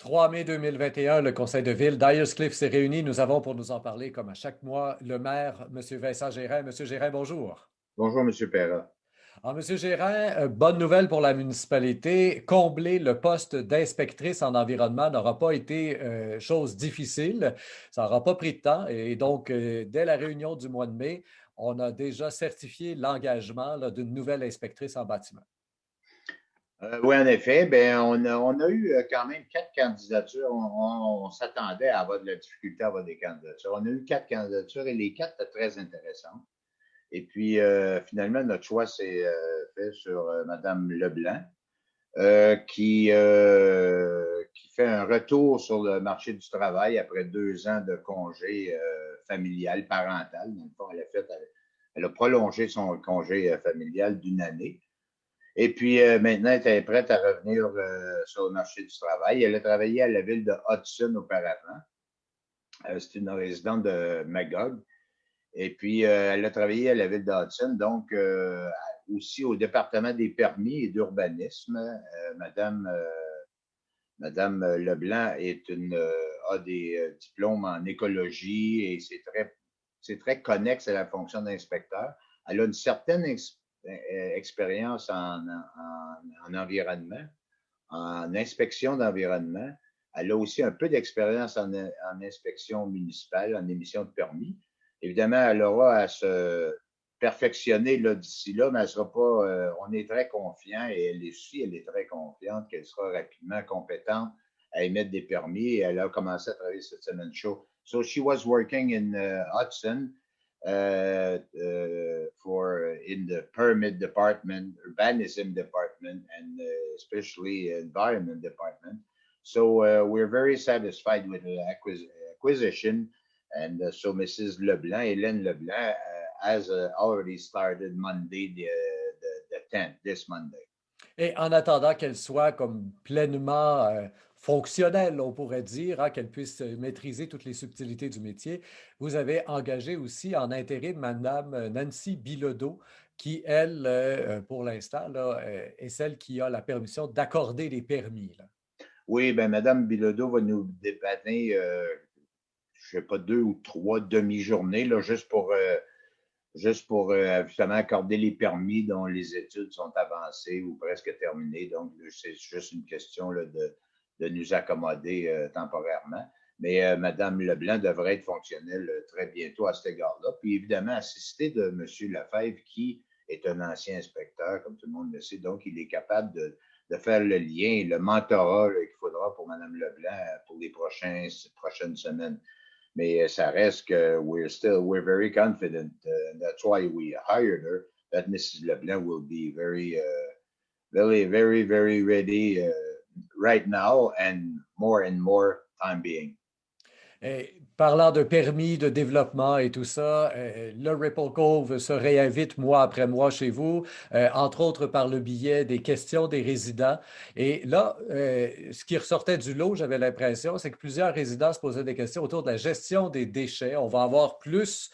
3 mai 2021, le conseil de ville d'Ayers Cliff s'est réuni. Nous avons pour nous en parler, comme à chaque mois, le maire, M. Vincent Gérin. Monsieur Gérin, bonjour. Bonjour, Monsieur Perra. Alors, M. Gérin, bonne nouvelle pour la municipalité. Combler le poste d'inspectrice en environnement n'aura pas été chose difficile. Ça n'aura pas pris de temps. Et donc, dès la réunion du mois de mai, on a déjà certifié l'engagement d'une nouvelle inspectrice en bâtiment. Oui, en effet, ben, on a eu quand même quatre candidatures. On s'attendait à avoir de la difficulté à avoir des candidatures. On a eu quatre candidatures et les quatre étaient très intéressantes. Et puis, finalement, notre choix s'est fait sur Mme Leblanc, qui fait un retour sur le marché du travail après 2 ans de congé familial, parental. Dans le fond, elle a prolongé son congé familial d'une année. Et puis maintenant, elle est prête à revenir sur le marché du travail. Elle a travaillé à la ville de Hudson auparavant. C'est une résidente de Magog. Et puis, elle a travaillé à la ville de Hudson, donc aussi au département des permis et d'urbanisme. Madame Leblanc a des diplômes en écologie et c'est très connexe à la fonction d'inspecteur. Elle a une certaine expérience en environnement, en inspection d'environnement. Elle a aussi un peu d'expérience en inspection municipale, en émission de permis. Évidemment, elle aura à se perfectionner d'ici là, mais elle sera pas. On est très confiant et elle est très confiante qu'elle sera rapidement compétente à émettre des permis. Et elle a commencé à travailler cette semaine chaud. So she was working in Hudson in the permit department, urbanism department, and especially environment department. So we're very satisfied with the acquisition. And so Mrs. Leblanc, Hélène Leblanc, has already started Monday, the 10th, this Monday. Et en attendant qu'elle soit comme pleinement fonctionnelle, on pourrait dire, hein, qu'elle puisse maîtriser toutes les subtilités du métier, vous avez engagé aussi en intérim Madame Nancy Bilodeau, qui, elle, pour l'instant, là, est celle qui a la permission d'accorder les permis, là. Oui, ben Madame Bilodeau va nous dépanner, je sais pas, 2 ou 3 demi-journées, là, juste pour justement accorder les permis dont les études sont avancées ou presque terminées. Donc, c'est juste une question là, de nous accommoder temporairement. Mais Mme Leblanc devrait être fonctionnelle très bientôt à cet égard-là. Puis évidemment, assistée de M. Lefebvre, qui est un ancien inspecteur, comme tout le monde le sait. Donc, il est capable de faire le lien, le mentorat qu'il faudra pour Mme Leblanc pour les prochaines semaines. Mais ça reste que we're very confident. That's why we hired her. That Mrs. Leblanc will be very, very, very ready right now and more time being. Et parlant de permis, de développement et tout ça, le Ripple Cove se réinvite mois après mois chez vous, entre autres par le biais des questions des résidents. Et là, ce qui ressortait du lot, j'avais l'impression, c'est que plusieurs résidents se posaient des questions autour de la gestion des déchets. On va avoir plus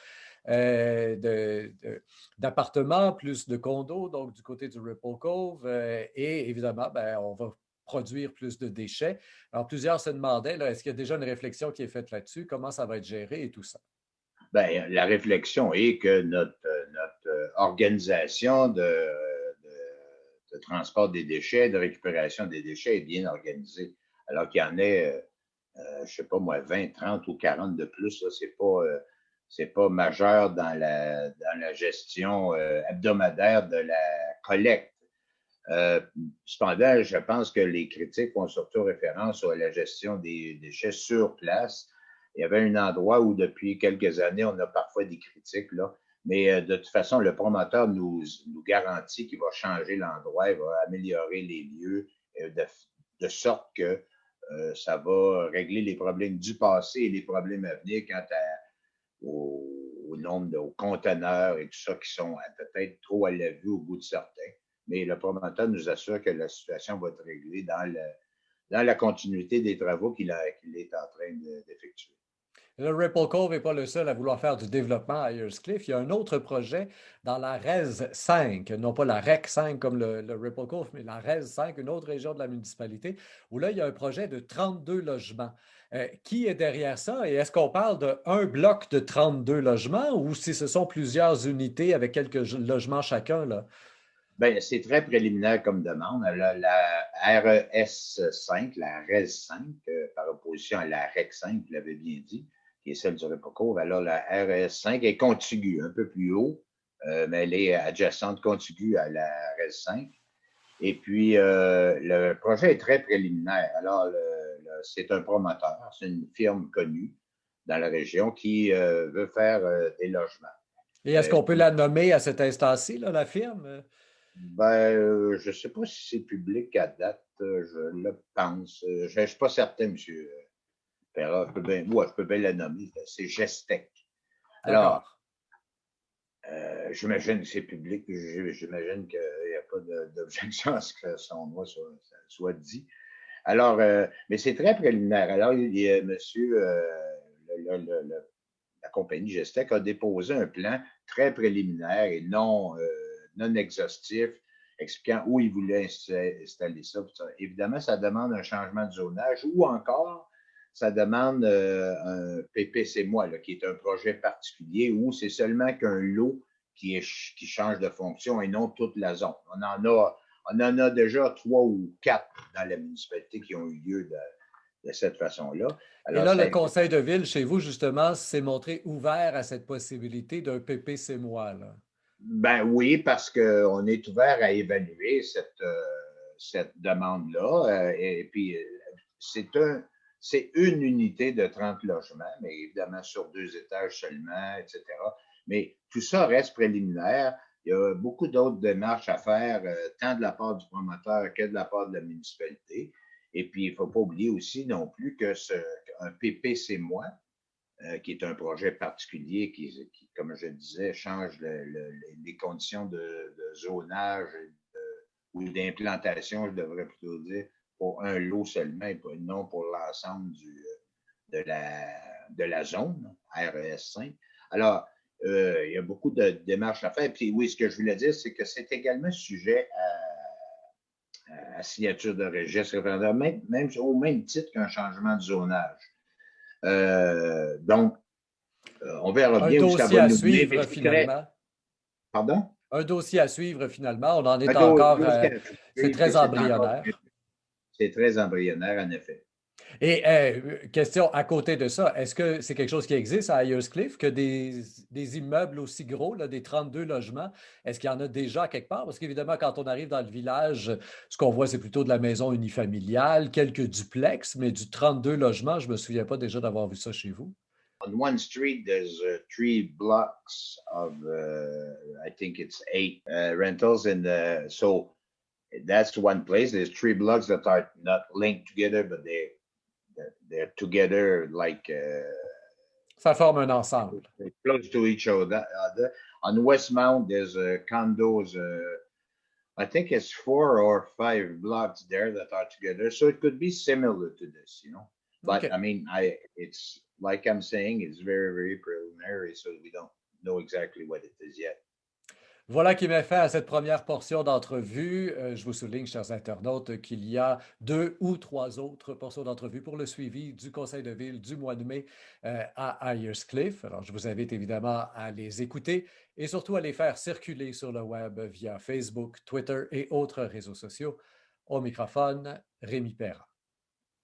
d'appartements, plus de condos, donc du côté du Ripple Cove. Et évidemment, ben, on va produire plus de déchets. Alors, plusieurs se demandaient, là, est-ce qu'il y a déjà une réflexion qui est faite là-dessus? Comment ça va être géré et tout ça? Ben, la réflexion est que notre organisation de transport des déchets, de récupération des déchets est bien organisée. Alors qu'il y en ait, je ne sais pas moi, 20, 30 ou 40 de plus, là, c'est pas majeur dans la gestion hebdomadaire de la collecte. Cependant, je pense que les critiques font surtout référence à la gestion des déchets sur place. Il y avait un endroit où, depuis quelques années, on a parfois des critiques, là. Mais de toute façon, le promoteur nous garantit qu'il va changer l'endroit, il va améliorer les lieux de sorte que ça va régler les problèmes du passé et les problèmes à venir au nombre de conteneurs et tout ça qui sont peut-être trop à la vue au bout de certains. Mais le promoteur nous assure que la situation va être réglée dans la continuité des travaux qu'il est en train d'effectuer. Le Ripple Cove n'est pas le seul à vouloir faire du développement à Ayers Cliff. Il y a un autre projet dans la REZ 5, non pas la REC 5 comme le Ripple Cove, mais la REZ 5, une autre région de la municipalité, où là, il y a un projet de 32 logements. Qui est derrière ça? Et est-ce qu'on parle d'un bloc de 32 logements ou si ce sont plusieurs unités avec quelques logements chacun, là? Ben, c'est très préliminaire comme demande. La RES 5, la RES 5, par opposition à la REC 5, vous l'avez bien dit, qui est celle du Repocourt. Alors, la RES 5 est contiguë, un peu plus haut, mais elle est adjacente, contiguë à la RES 5. Et puis, le projet est très préliminaire. Alors, c'est un promoteur, c'est une firme connue dans la région qui veut faire des logements. Et est-ce qu'on peut Puis, la nommer à cet instant-ci, là, la firme? ben, je ne sais pas si c'est public à date, je le pense. Je ne suis pas certain, M. Perra. Je peux bien la nommer. C'est Gestec. D'accord. Alors, j'imagine que c'est public. J'imagine qu'il n'y a pas d'objection à ce que son nom soit dit. Alors, mais c'est très préliminaire. Alors, il y a monsieur, la compagnie Gestec a déposé un plan très préliminaire et non exhaustif, expliquant où il voulait installer ça. Évidemment, ça demande un changement de zonage ou encore, ça demande un PPC-moi, qui est un projet particulier où c'est seulement qu'un lot qui change de fonction et non toute la zone. On en a déjà 3 ou 4 dans la municipalité qui ont eu lieu de cette façon-là. Et Alors, là, ça le conseil de ville chez vous, justement, s'est montré ouvert à cette possibilité d'un PPC-moi, là. Ben oui, parce qu'on est ouvert à évaluer cette demande-là. Et puis, c'est une unité de 30 logements, mais évidemment sur 2 étages seulement, etc. Mais tout ça reste préliminaire. Il y a beaucoup d'autres démarches à faire, tant de la part du promoteur que de la part de la municipalité. Et puis, il ne faut pas oublier aussi non plus qu'un PPC-moi, qui est un projet particulier qui, comme je disais, change les conditions de zonage ou d'implantation, je devrais plutôt dire, pour un lot seulement et non pour l'ensemble de la zone RES 5. Alors, il y a beaucoup de démarches à faire. Puis oui, ce que je voulais dire, c'est que c'est également sujet à signature de registre référendaire, même au même titre qu'un changement de zonage. Donc, on verra Un bien où ça dossier va à nous mener, mais suivre, c'est très. finalement. Pardon? Un dossier à suivre, finalement. On en Un est encore, dossier à c'est suivre, puis très embryonnaire. c'est très embryonnaire, en effet. Et question à côté de ça, est-ce que c'est quelque chose qui existe à Ayers Cliff, que des immeubles aussi gros, là, des 32 logements, est-ce qu'il y en a déjà quelque part? Parce qu'évidemment, quand on arrive dans le village, ce qu'on voit, c'est plutôt de la maison unifamiliale, quelques duplex, mais du 32 logements, je ne me souviens pas déjà d'avoir vu ça chez vous. On one street, there's 3 blocks of, I think it's 8 rentals. And so that's one place. There's 3 blocks that are not linked together, but they're together like Ça forme un ensemble. close to each other. On Westmount, there's condos. I think it's 4 or 5 blocks there that are together. So it could be similar to this. But OK. I mean, it's like I'm saying, it's very, very preliminary, so we don't know exactly what it is yet. Voilà qui met fin à cette première portion d'entrevue. Je vous souligne, chers internautes, qu'il y a 2 ou 3 autres portions d'entrevue pour le suivi du Conseil de ville du mois de mai à Ayers Cliff. Alors, je vous invite évidemment à les écouter et surtout à les faire circuler sur le web via Facebook, Twitter et autres réseaux sociaux. Au microphone, Rémi Perra.